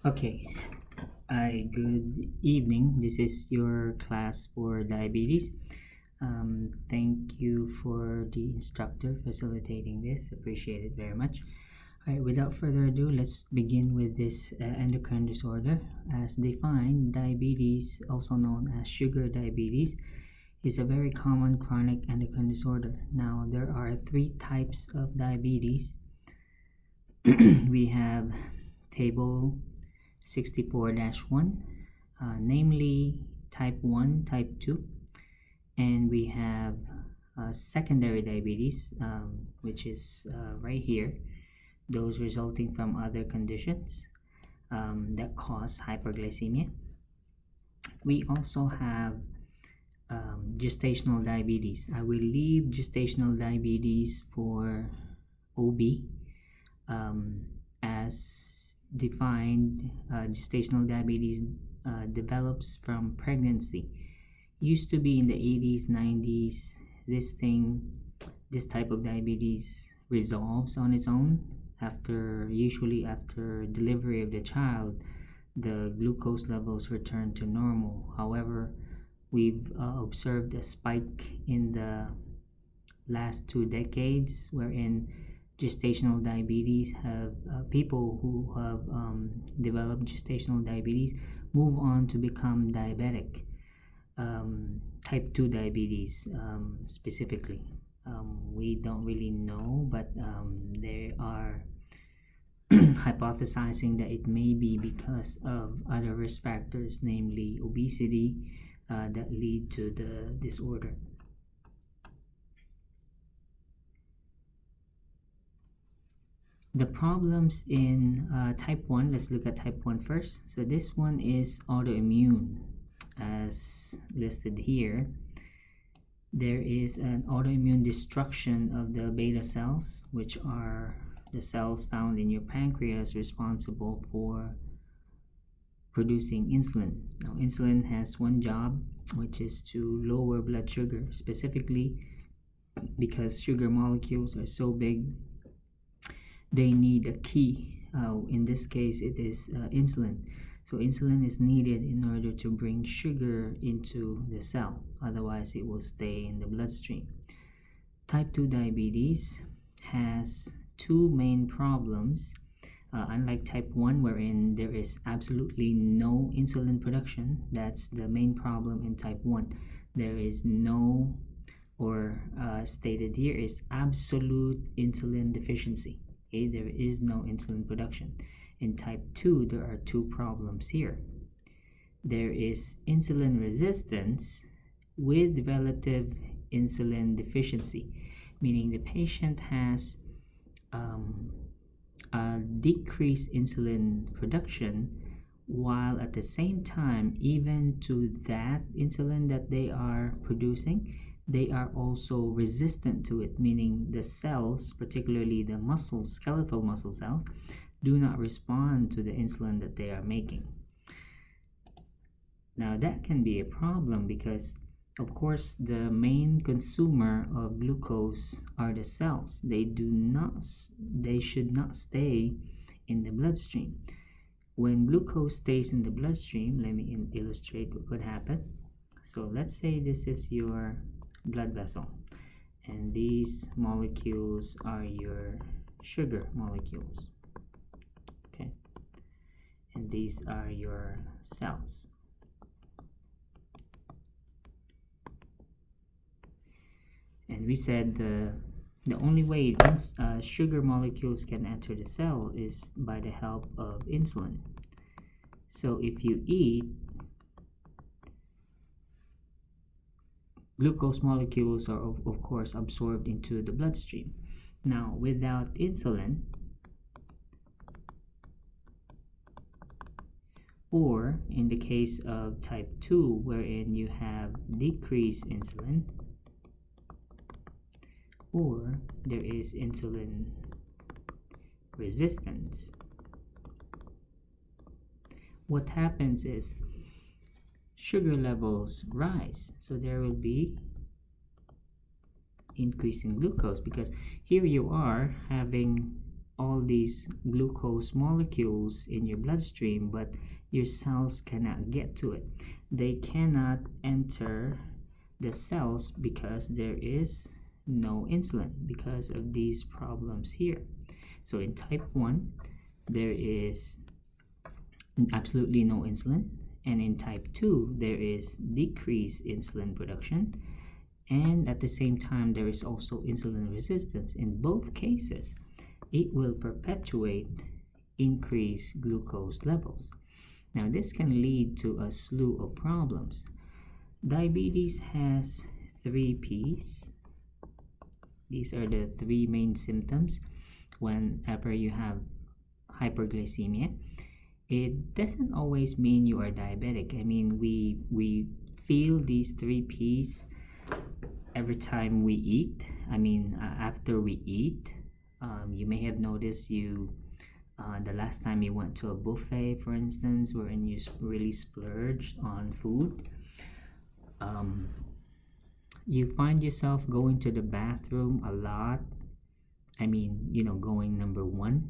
Okay, good evening. This is your class for diabetes. Thank you for the instructor facilitating this. Appreciate it very much. All right, without further ado, let's begin with this endocrine disorder. As defined, diabetes, also known as sugar diabetes, is a very common chronic endocrine disorder. Now, there are three types of diabetes. We have table 64-1, namely type 1, type 2, and we have secondary diabetes, which is right here, those resulting from other conditions that cause hyperglycemia. We also have gestational diabetes. I will leave gestational diabetes for OB. As defined, gestational diabetes develops from pregnancy. Used to be in the 80s, 90s. This type of diabetes resolves on its own usually after delivery of the child. The glucose levels return to normal. However, we've observed a spike in the last 2 decades wherein gestational diabetes have people who have developed gestational diabetes move on to become diabetic, type 2 diabetes specifically. We don't really know, but they are hypothesizing that it may be because of other risk factors, namely obesity, that lead to the disorder. The problems in type 1, let's look at type 1 first. So this one is autoimmune, as listed here. There is an autoimmune destruction of the beta cells, which are the cells found in your pancreas responsible for producing insulin. Now, insulin has one job, which is to lower blood sugar, specifically because sugar molecules are so big, they need a key. In this case, it is insulin. So insulin is needed in order to bring sugar into the cell. Otherwise, it will stay in the bloodstream. Type 2 diabetes has two main problems. Unlike type 1, wherein there is absolutely no insulin production, that's the main problem in type 1. There is no, or stated here, is absolute insulin deficiency. Okay, there is no insulin production. In type 2, there are two problems here. There is insulin resistance with relative insulin deficiency, meaning the patient has a decreased insulin production, while at the same time, even to that insulin that they are producing, they are also resistant to it, meaning the cells, particularly the muscles, skeletal muscle cells, do not respond to the insulin that they are making. Now that can be a problem because, of course, the main consumer of glucose are the cells. They should not stay in the bloodstream. When glucose stays in the bloodstream, let me illustrate what could happen. So let's say this is your blood vessel, and these molecules are your sugar molecules. Okay, and these are your cells. And we said the only way sugar molecules can enter the cell is by the help of insulin. So if you eat, glucose molecules are of course absorbed into the bloodstream. Now, without insulin, or in the case of type 2, wherein you have decreased insulin, or there is insulin resistance, what happens is sugar levels rise. So there will be increase in glucose, because here you are having all these glucose molecules in your bloodstream, but your cells cannot get to it. They cannot enter the cells because there is no insulin because of these problems here. So in type 1, there is absolutely no insulin, and in type 2, there is decreased insulin production, and at the same time, there is also insulin resistance. In both cases, it will perpetuate increased glucose levels. Now, this can lead to a slew of problems. Diabetes has 3 P's. These are the 3 main symptoms whenever you have hyperglycemia. It doesn't always mean you are diabetic. I mean, we feel these 3 P's every time we eat. After we eat. You may have noticed the last time you went to a buffet, for instance, wherein you really splurged on food. You find yourself going to the bathroom a lot. Going number one.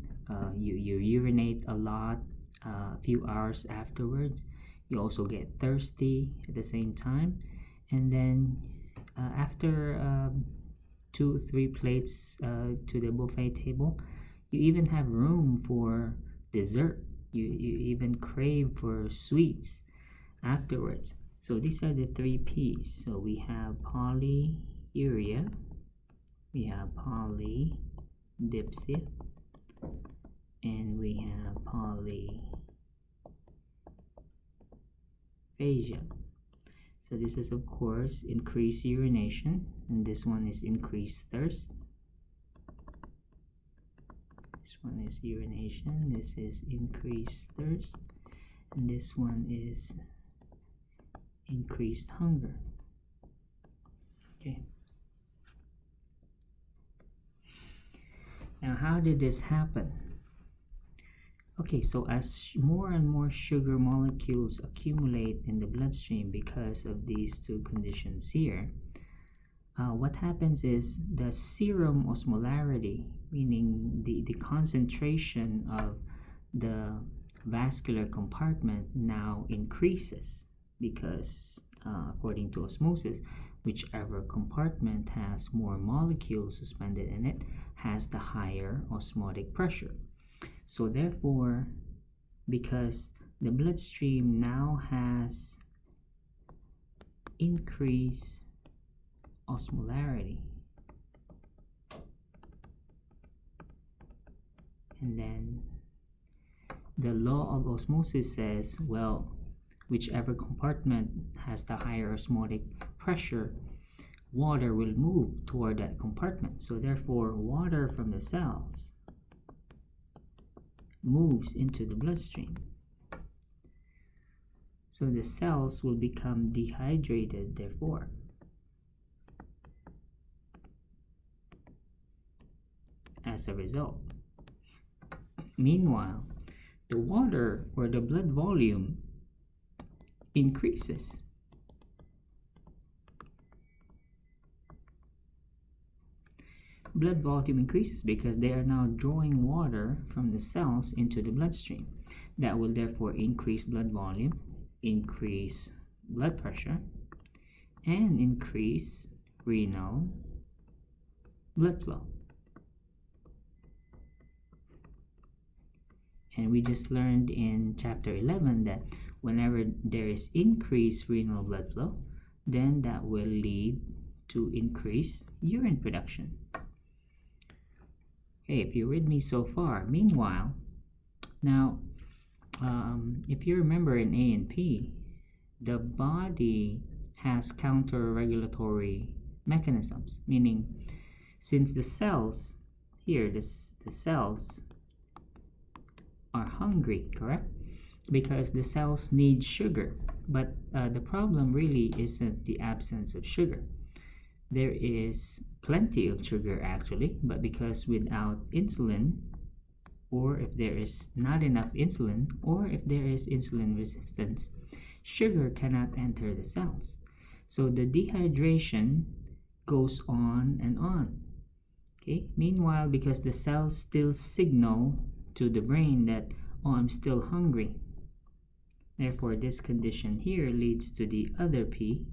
You urinate a lot a few hours afterwards. You also get thirsty at the same time. And then after 2-3 plates to the buffet table, you even have room for dessert. You even crave for sweets afterwards. So these are the 3 P's. So we have polyuria, we have polydipsia, and we have polyphagia. So this is, of course, increased urination, and this one is increased thirst. This one is urination, this is increased thirst, and this one is increased hunger. Okay. Now, how did this happen? Okay, so as more and more sugar molecules accumulate in the bloodstream because of these 2 conditions here, what happens is the serum osmolarity, meaning the concentration of the vascular compartment, now increases because according to osmosis, whichever compartment has more molecules suspended in it has the higher osmotic pressure. So therefore, because the bloodstream now has increased osmolarity, and then the law of osmosis says, well, whichever compartment has the higher osmotic pressure, water will move toward that compartment. So therefore, water from the cells moves into the bloodstream. So the cells will become dehydrated, therefore. As a result. Meanwhile, the water or the blood volume increases. Blood volume increases because they are now drawing water from the cells into the bloodstream. That will therefore increase blood volume, increase blood pressure, and increase renal blood flow. And we just learned in chapter 11 that whenever there is increased renal blood flow, then that will lead to increased urine production. Okay, if you're with me so far. Meanwhile, now, if you remember in A and P, the body has counter-regulatory mechanisms, meaning since the cells here, the cells are hungry, correct? Because the cells need sugar, but the problem really isn't the absence of sugar. There is plenty of sugar actually, but because without insulin, or if there is not enough insulin, or if there is insulin resistance, sugar cannot enter the cells. So the dehydration goes on and on. Okay. Meanwhile, because the cells still signal to the brain that, oh, I'm still hungry. Therefore, this condition here leads to the other P,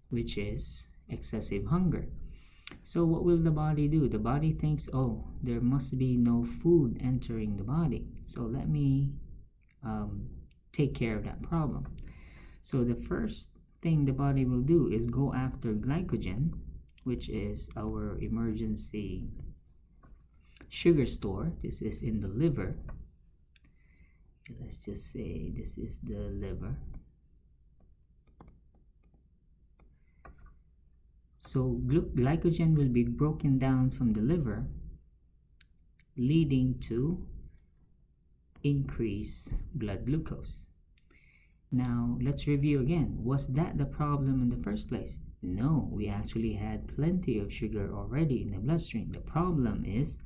which is excessive hunger. So what will the body do? The body thinks, oh, there must be no food entering the body. So let me take care of that problem. So the first thing the body will do is go after glycogen, which is our emergency sugar store. This is in the liver. Let's just say this is the liver. So glycogen will be broken down from the liver, leading to increased blood glucose. Now let's review again. Was that the problem in the first place? No, we actually had plenty of sugar already in the bloodstream. The problem is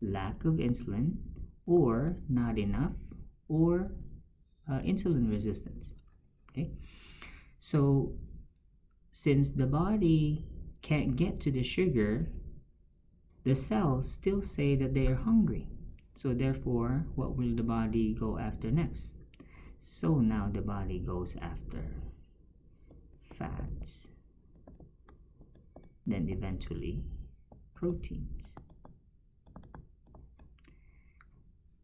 lack of insulin, or not enough, or insulin resistance. Okay, so since the body can't get to the sugar, the cells still say that they are hungry. So therefore, what will the body go after next? So now the body goes after fats, then eventually proteins,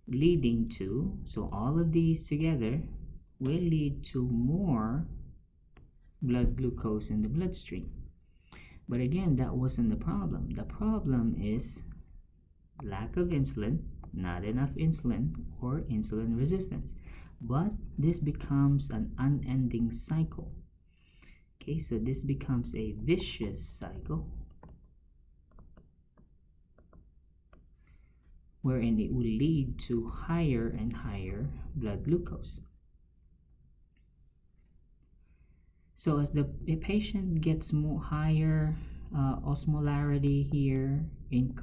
leading to, so all of these together will lead to more blood glucose in the bloodstream. But again, that wasn't the problem. The problem is lack of insulin, not enough insulin, or insulin resistance. But this becomes an unending cycle. Okay, so this becomes a vicious cycle wherein it will lead to higher and higher blood glucose. So as the patient gets more higher osmolarity here,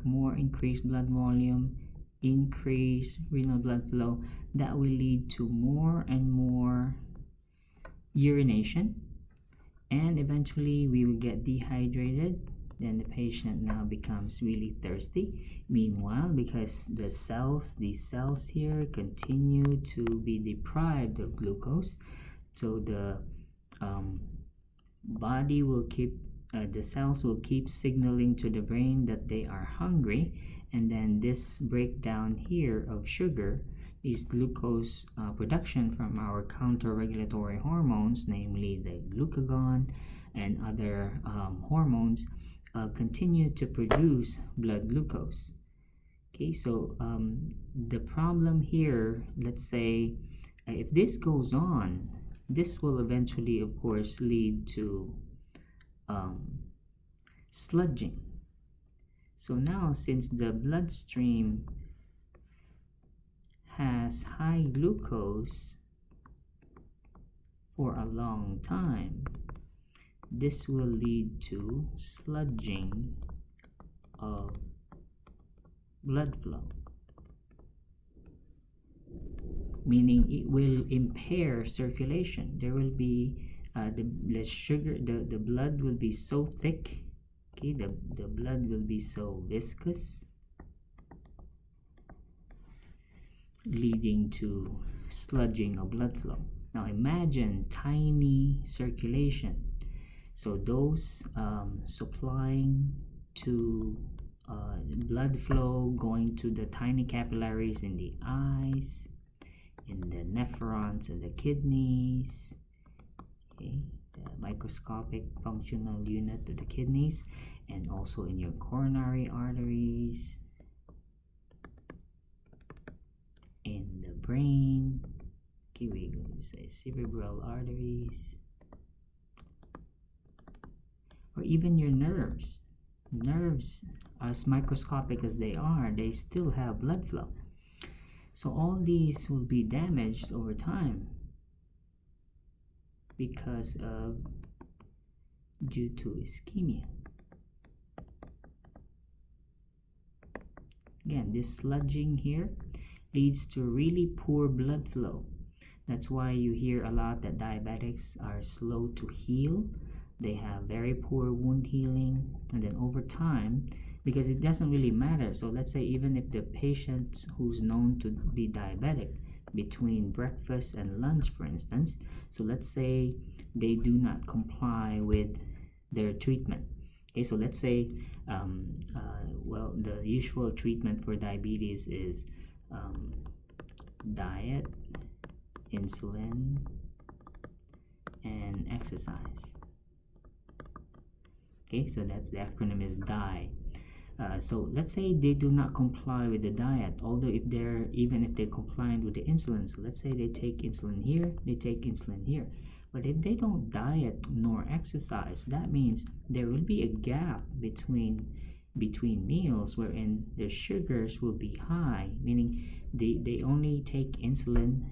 more increased blood volume, increased renal blood flow, that will lead to more and more urination, and eventually we will get dehydrated. Then the patient now becomes really thirsty. Meanwhile, because these cells here continue to be deprived of glucose, so the body will keep the cells will keep signaling to the brain that they are hungry, and then this breakdown here of sugar is glucose production from our counter-regulatory hormones, namely the glucagon and other hormones, continue to produce blood glucose. Okay, so the problem here, let's say, if this goes on, this will eventually, of course, lead to sludging. So now, since the bloodstream has high glucose for a long time, this will lead to sludging of blood flow, meaning it will impair circulation. There will be the blood will be so thick, okay, the blood will be so viscous, leading to sludging of blood flow. Now imagine tiny circulation. So those supplying to blood flow going to the tiny capillaries in the eyes, in the nephrons of the kidneys, okay, the microscopic functional unit of the kidneys, and also in your coronary arteries, in the brain, okay, we're going to say cerebral arteries, or even your nerves. Nerves, as microscopic as they are, they still have blood flow. So all these will be damaged over time because of due to ischemia. Again, this sludging here leads to really poor blood flow. That's why you hear a lot that diabetics are slow to heal. They have very poor wound healing, and then over time, because it doesn't really matter. So let's say even if the patient who's known to be diabetic between breakfast and lunch, for instance, so let's say they do not comply with their treatment. Okay, so let's say well, the usual treatment for diabetes is diet, insulin, and exercise. Okay, so that's the acronym is DIE. So let's say they do not comply with the diet, although even if they're compliant with the insulin, so let's say they take insulin here, they take insulin here, but if they don't diet nor exercise, that means there will be a gap between meals wherein their sugars will be high, meaning they only take insulin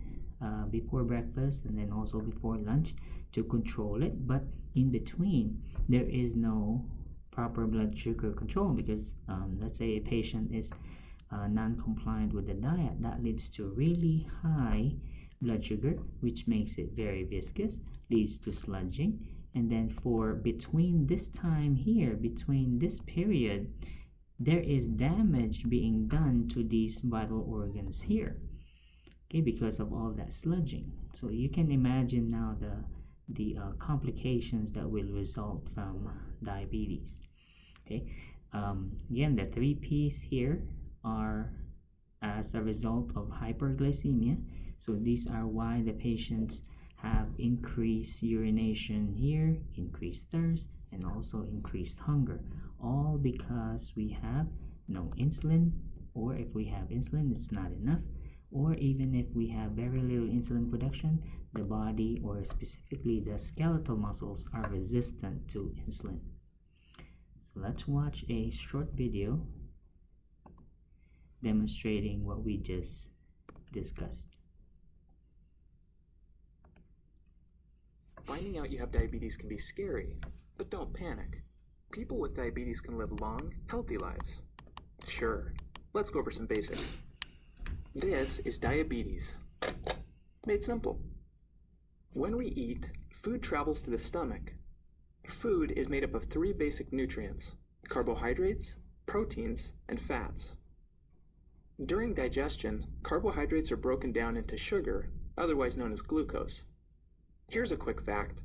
before breakfast and then also before lunch to control it, but in between there is no proper blood sugar control because let's say a patient is non-compliant with the diet. That leads to really high blood sugar, which makes it very viscous, leads to sludging, and then for between this time here, between this period, there is damage being done to these vital organs here, okay, because of all that sludging. So you can imagine now the complications that will result from diabetes. Okay, again, the 3 P's here are as a result of hyperglycemia. So these are why the patients have increased urination here, increased thirst, and also increased hunger, all because we have no insulin, or if we have insulin, it's not enough, or even if we have very little insulin production, the body, or specifically the skeletal muscles, are resistant to insulin. So let's watch a short video demonstrating what we just discussed. Finding out you have diabetes can be scary, but don't panic. People with diabetes can live long, healthy lives. Sure, let's go over some basics. This is diabetes. Made simple. When we eat, food travels to the stomach. Food is made up of 3 basic nutrients: carbohydrates, proteins, and fats. During digestion, carbohydrates are broken down into sugar, otherwise known as glucose. Here's a quick fact.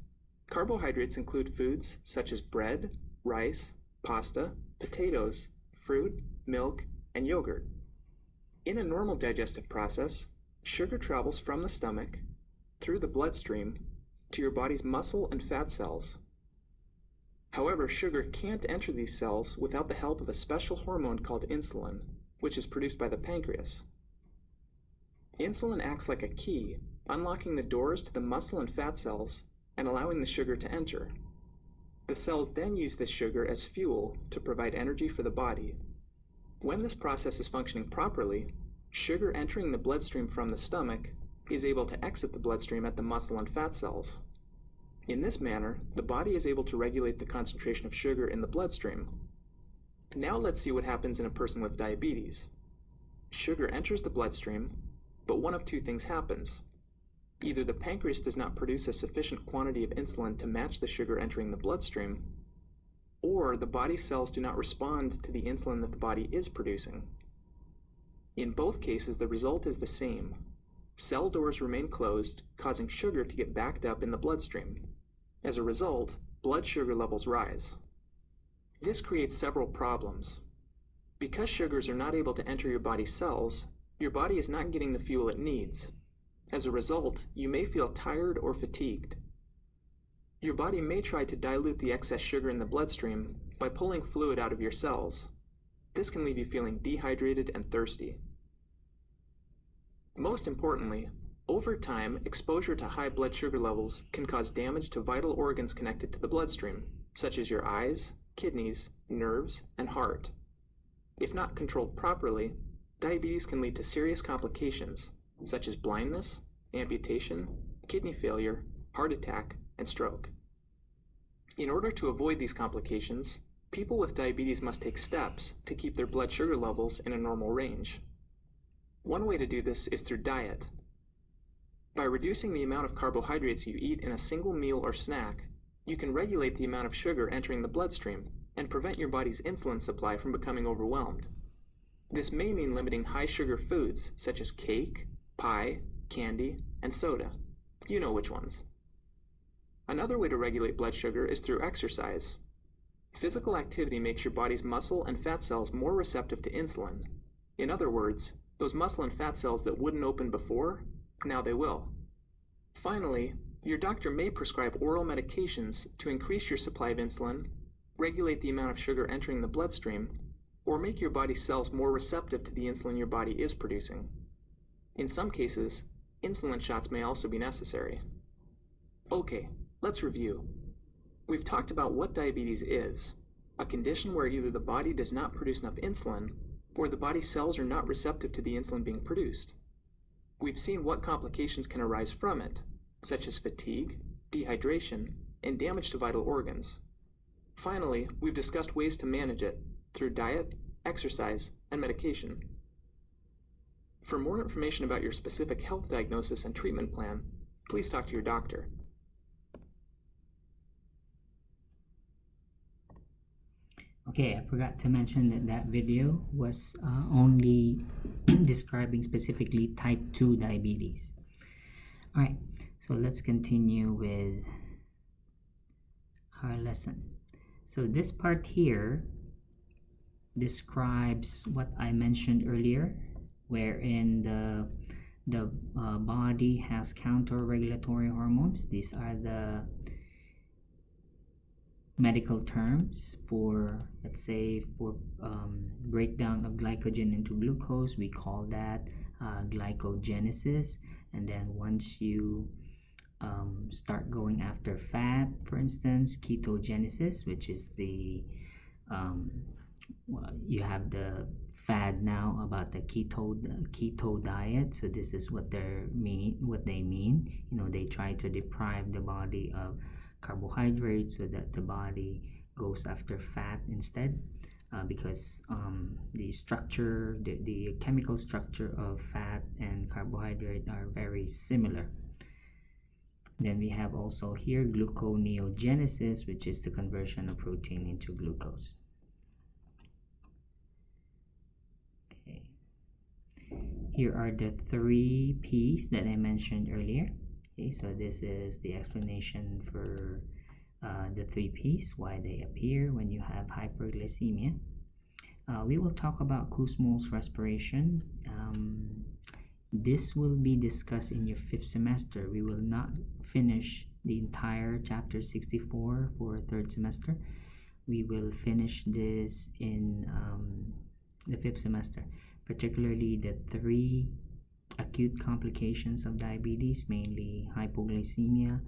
Carbohydrates include foods such as bread, rice, pasta, potatoes, fruit, milk, and yogurt. In a normal digestive process, sugar travels from the stomach, through the bloodstream, to your body's muscle and fat cells. However, sugar can't enter these cells without the help of a special hormone called insulin, which is produced by the pancreas. Insulin acts like a key, unlocking the doors to the muscle and fat cells and allowing the sugar to enter. The cells then use this sugar as fuel to provide energy for the body. When this process is functioning properly, sugar entering the bloodstream from the stomach is able to exit the bloodstream at the muscle and fat cells. In this manner, the body is able to regulate the concentration of sugar in the bloodstream. Now let's see what happens in a person with diabetes. Sugar enters the bloodstream, but one of 2 things happens. Either the pancreas does not produce a sufficient quantity of insulin to match the sugar entering the bloodstream, or the body cells do not respond to the insulin that the body is producing. In both cases, the result is the same. Cell doors remain closed, causing sugar to get backed up in the bloodstream. As a result, blood sugar levels rise. This creates several problems. Because sugars are not able to enter your body's cells, your body is not getting the fuel it needs. As a result, you may feel tired or fatigued. Your body may try to dilute the excess sugar in the bloodstream by pulling fluid out of your cells. This can leave you feeling dehydrated and thirsty. Most importantly, over time, exposure to high blood sugar levels can cause damage to vital organs connected to the bloodstream, such as your eyes, kidneys, nerves, and heart. If not controlled properly, diabetes can lead to serious complications, such as blindness, amputation, kidney failure, heart attack, and stroke. In order to avoid these complications, people with diabetes must take steps to keep their blood sugar levels in a normal range. One way to do this is through diet. By reducing the amount of carbohydrates you eat in a single meal or snack, you can regulate the amount of sugar entering the bloodstream and prevent your body's insulin supply from becoming overwhelmed. This may mean limiting high-sugar foods such as cake, pie, candy, and soda. You know which ones. Another way to regulate blood sugar is through exercise. Physical activity makes your body's muscle and fat cells more receptive to insulin. In other words, those muscle and fat cells that wouldn't open before, now they will. Finally, your doctor may prescribe oral medications to increase your supply of insulin, regulate the amount of sugar entering the bloodstream, or make your body's cells more receptive to the insulin your body is producing. In some cases, insulin shots may also be necessary. Okay, let's review. We've talked about what diabetes is, a condition where either the body does not produce enough insulin, or the body's cells are not receptive to the insulin being produced. We've seen what complications can arise from it, such as fatigue, dehydration, and damage to vital organs. Finally, we've discussed ways to manage it through diet, exercise, and medication. For more information about your specific health diagnosis and treatment plan, please talk to your doctor. Okay, I forgot to mention that that video was only describing specifically type 2 diabetes. Alright, so let's continue with our lesson. So this part here describes what I mentioned earlier, wherein the body has counter-regulatory hormones. These are the medical terms for, let's say, for breakdown of glycogen into glucose. We call that glycogenesis. And then once you start going after fat, for instance, ketogenesis, which is the you have the fad now about the keto diet. So this is what they mean. You know, they try to deprive the body of carbohydrates so that the body goes after fat instead, because the structure, the chemical structure of fat and carbohydrate are very similar. Then we have also here gluconeogenesis, which is the conversion of protein into glucose. Okay. Here are the 3 P's that I mentioned earlier. Okay, so this is the explanation for the 3 P's, why they appear when you have hyperglycemia. We will talk about Kussmaul's respiration. This will be discussed in your 5th semester. We will not finish the entire chapter 64 for 3rd semester. We will finish this in the 5th semester, particularly the 3 acute complications of diabetes, mainly hypoglycemia,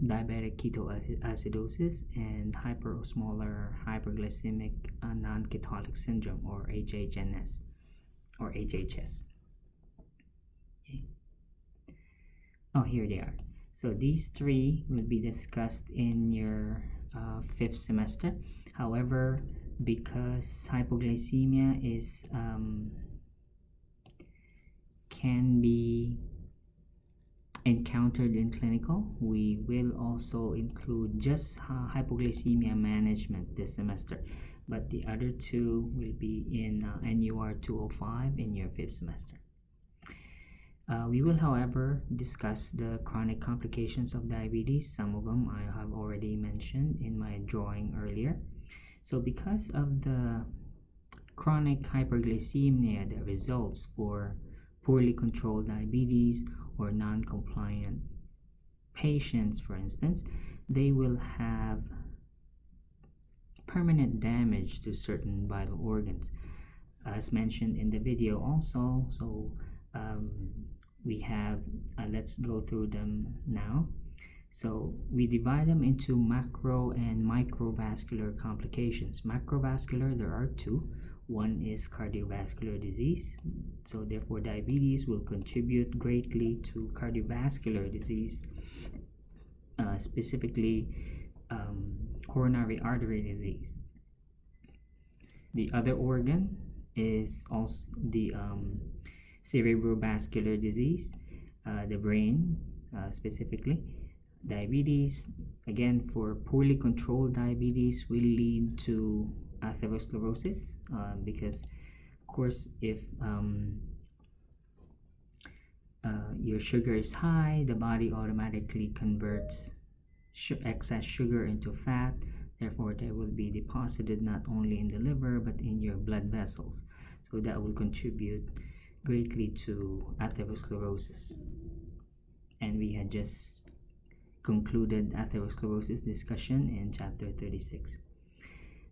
diabetic ketoacidosis, and hyperosmolar hyperglycemic non-ketonic syndrome, or HHNS or HHS. Okay. Oh, here they are. So these 3 will be discussed in your 5th semester. However, because hypoglycemia is can be encountered in clinical, we will also include just hypoglycemia management this semester, but the other 2 will be in NUR 205 in your 5th semester. We will, however, discuss the chronic complications of diabetes. Some of them I have already mentioned in my drawing earlier. So because of the chronic hyperglycemia that results for poorly controlled diabetes or non-compliant patients, for instance, they will have permanent damage to certain vital organs, as mentioned in the video also. So we have, let's go through them now. So we divide them into macro and microvascular complications. Macrovascular, there are 2. One is cardiovascular disease. So therefore diabetes will contribute greatly to cardiovascular disease, specifically coronary artery disease. The other organ is also the cerebrovascular disease, the brain, specifically. Diabetes, again, for poorly controlled diabetes, will lead to atherosclerosis because, of course, if your sugar is high, the body automatically converts excess sugar into fat. Therefore, there will be deposited not only in the liver but in your blood vessels. So that will contribute greatly to atherosclerosis. And we had just concluded atherosclerosis discussion in chapter 36.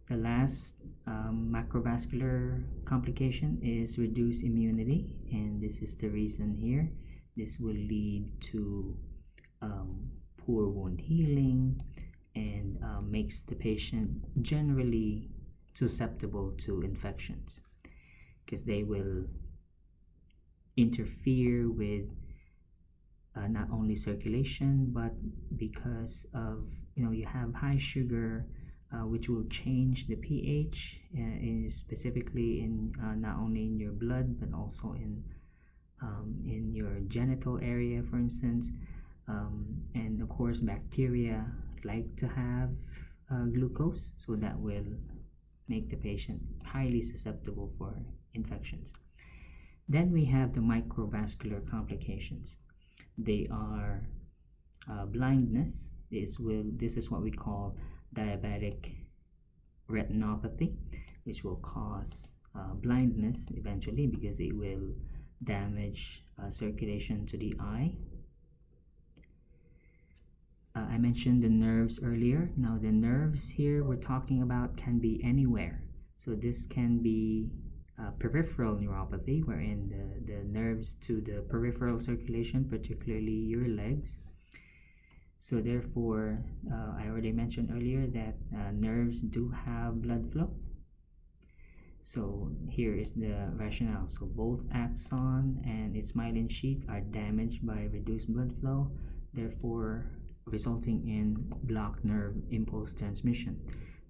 The last macrovascular complication is reduced immunity, and this is the reason here. This will lead to poor wound healing and makes the patient generally susceptible to infections because they will interfere with not only circulation, but because of you have high sugar, which will change the pH, specifically in not only in your blood but also in your genital area, for instance. And of course, bacteria like to have glucose, so that will make the patient highly susceptible for infections. Then we have the microvascular complications. They are blindness. This is what we call diabetic retinopathy, which will cause blindness eventually because it will damage circulation to the eye. I mentioned the nerves earlier. Now the nerves here we're talking about can be anywhere. So this can be peripheral neuropathy, wherein the nerves to the peripheral circulation, particularly your legs. So therefore, I already mentioned earlier that nerves do have blood flow. So here is the rationale. So both axon and its myelin sheath are damaged by reduced blood flow, therefore resulting in blocked nerve impulse transmission.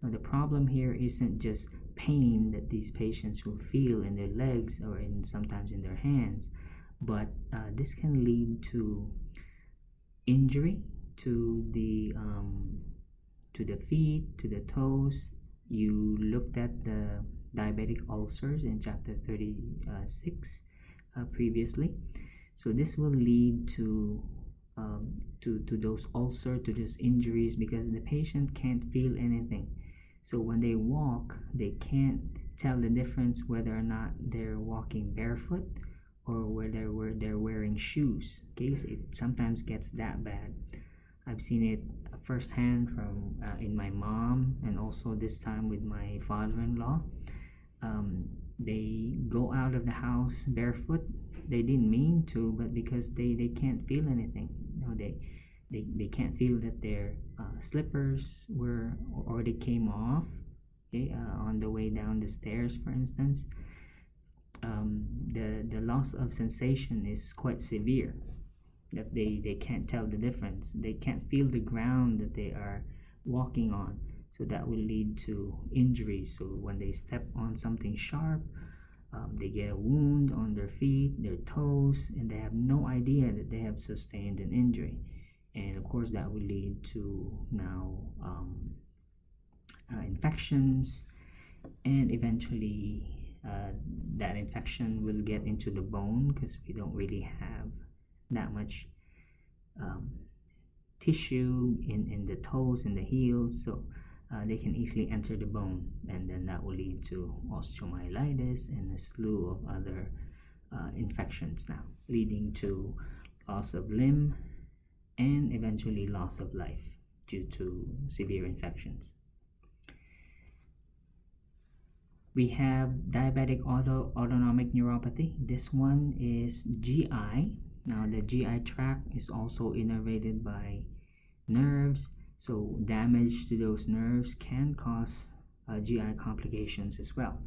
Now the problem here isn't just pain that these patients will feel in their legs or sometimes in their hands, but this can lead to injury to the feet, to the toes. You looked at the diabetic ulcers in chapter 36 previously. So this will lead to those ulcers, to those injuries, because the patient can't feel anything. So when they walk, they can't tell the difference whether or not they're walking barefoot or whether they're wearing shoes. Okay, so it sometimes gets that bad. I've seen it firsthand from in my mom, and also this time with my father-in-law. They go out of the house barefoot. They didn't mean to, but because they can't feel anything. They can't feel that their slippers were already came off, okay, on the way down the stairs, for instance. The loss of sensation is quite severe, that they can't tell the difference. They can't feel the ground that they are walking on, so that will lead to injuries. So when they step on something sharp, they get a wound on their feet, their toes, and they have no idea that they have sustained an injury. And of course that will lead to now infections, and eventually that infection will get into the bone, because we don't really have that much tissue in the toes and the heels, so they can easily enter the bone, and then that will lead to osteomyelitis and a slew of other infections, now leading to loss of limb and eventually loss of life due to severe infections. We have diabetic autonomic neuropathy. This one is GI. Now the GI tract is also innervated by nerves, so damage to those nerves can cause GI complications as well.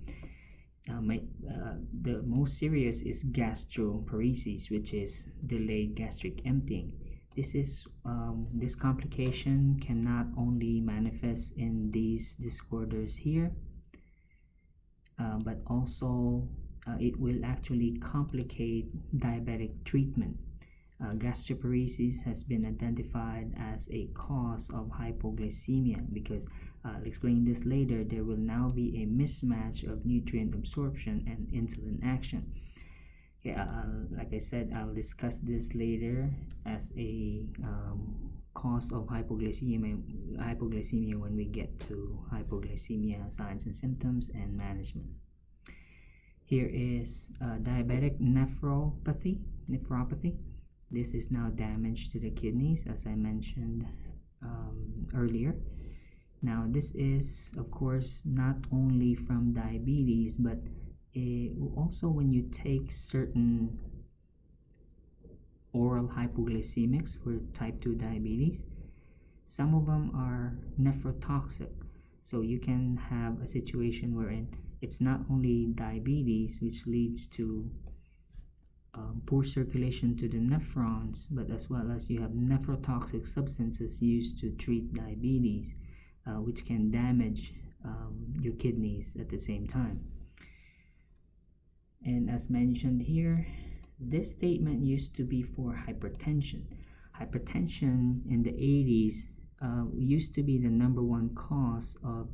The most serious is gastroparesis, which is delayed gastric emptying. This complication can not only manifest in these disorders here, but also it will actually complicate diabetic treatment. Gastroparesis has been identified as a cause of hypoglycemia because, I'll explain this later, there will now be a mismatch of nutrient absorption and insulin action. Okay, like I said, I'll discuss this later as a cause of hypoglycemia when we get to hypoglycemia signs and symptoms and management. Here is diabetic nephropathy. This is now damage to the kidneys, as I mentioned earlier. Now, this is, of course, not only from diabetes, but also when you take certain oral hypoglycemics for type 2 diabetes, some of them are nephrotoxic. So you can have a situation wherein it's not only diabetes, which leads to poor circulation to the nephrons, but as well as you have nephrotoxic substances used to treat diabetes, which can damage your kidneys at the same time. And as mentioned here, this statement used to be for hypertension. Hypertension in the 80s used to be the number one cause of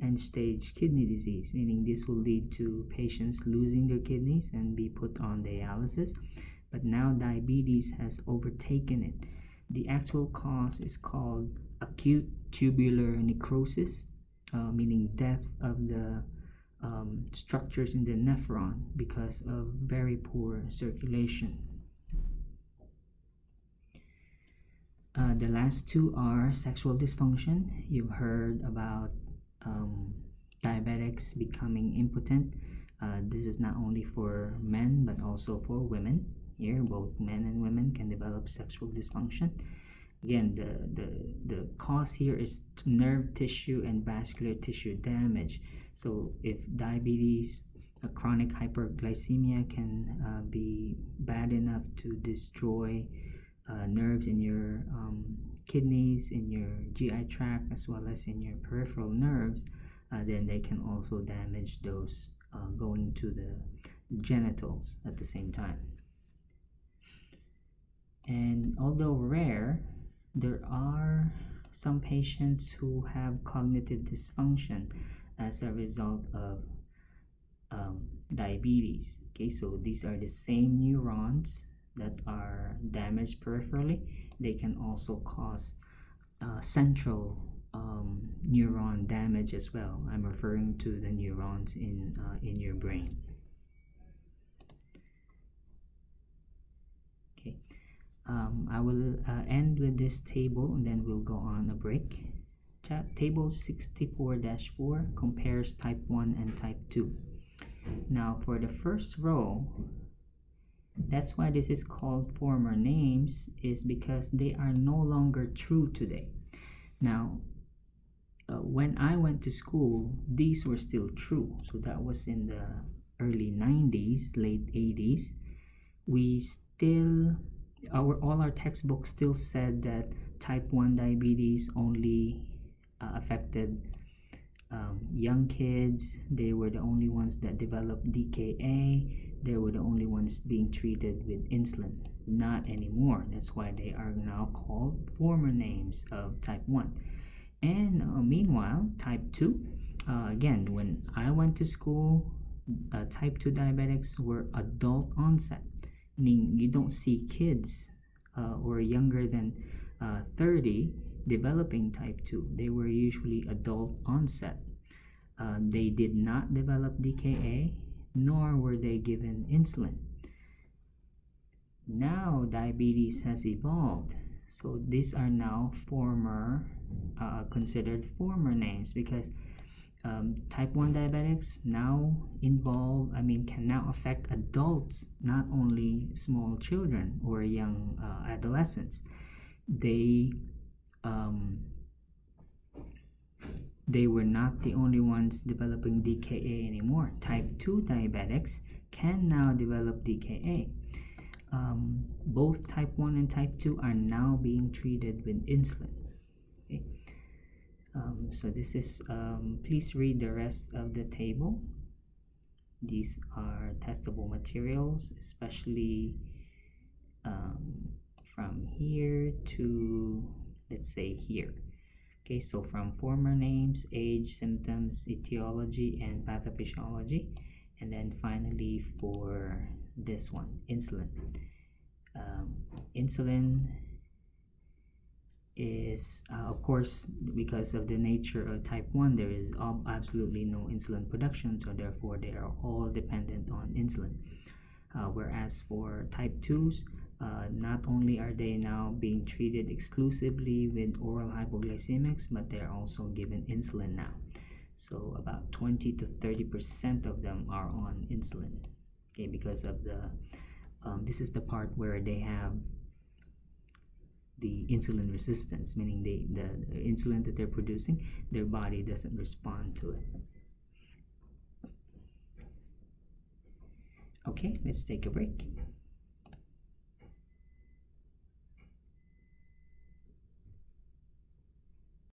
end-stage kidney disease, meaning this will lead to patients losing their kidneys and be put on dialysis. But now diabetes has overtaken it. The actual cause is called acute tubular necrosis, meaning death of the structures in the nephron because of very poor circulation. The last two are sexual dysfunction. You've heard about diabetics becoming impotent. This is not only for men but also for women. Here, both men and women can develop sexual dysfunction. Again, the cause here is nerve tissue and vascular tissue damage. So if diabetes, chronic hyperglycemia can be bad enough to destroy nerves in your kidneys, in your GI tract, as well as in your peripheral nerves, then they can also damage those going to the genitals at the same time. And although rare, there are some patients who have cognitive dysfunction as a result of diabetes. Okay, so these are the same neurons that are damaged peripherally. They can also cause central neuron damage as well. I'm referring to the neurons in your brain. Okay, I will end with this table and then we'll go on a break. Table 64-4 compares type 1 and type 2. Now for the first row, that's why this is called former names, is because they are no longer true today. Now, when I went to school, these were still true. So that was in the early 90s, late 80s. We still, all our textbooks still said that type 1 diabetes only affected young kids. They were the only ones that developed DKA. They were the only ones being treated with insulin. Not anymore. That's why they are now called former names of type 1. And meanwhile, type 2, again, when I went to school, type 2 diabetics were adult onset, meaning you don't see kids or younger than 30 developing type 2. They were usually adult onset. They did not develop DKA, nor were they given insulin. Now diabetes has evolved, so these are now considered former names because type 1 diabetics now can now affect adults, not only small children or young adolescents. They were not the only ones developing DKA anymore. Type 2 diabetics can now develop DKA. Both type 1 and type 2 are now being treated with insulin. Okay. So this is, please read the rest of the table. These are testable materials, especially from here to, let's say, here. Okay, so from former names, age, symptoms, etiology, and pathophysiology. And then finally for this one, insulin. Insulin is, of course, because of the nature of type 1, there is absolutely no insulin production, so therefore they are all dependent on insulin. Whereas for type 2s, not only are they now being treated exclusively with oral hypoglycemics, but they're also given insulin now. So about 20 to 30% of them are on insulin, okay, because of the this is the part where they have the insulin resistance, meaning the insulin that they're producing, their body doesn't respond to it. Okay, let's take a break.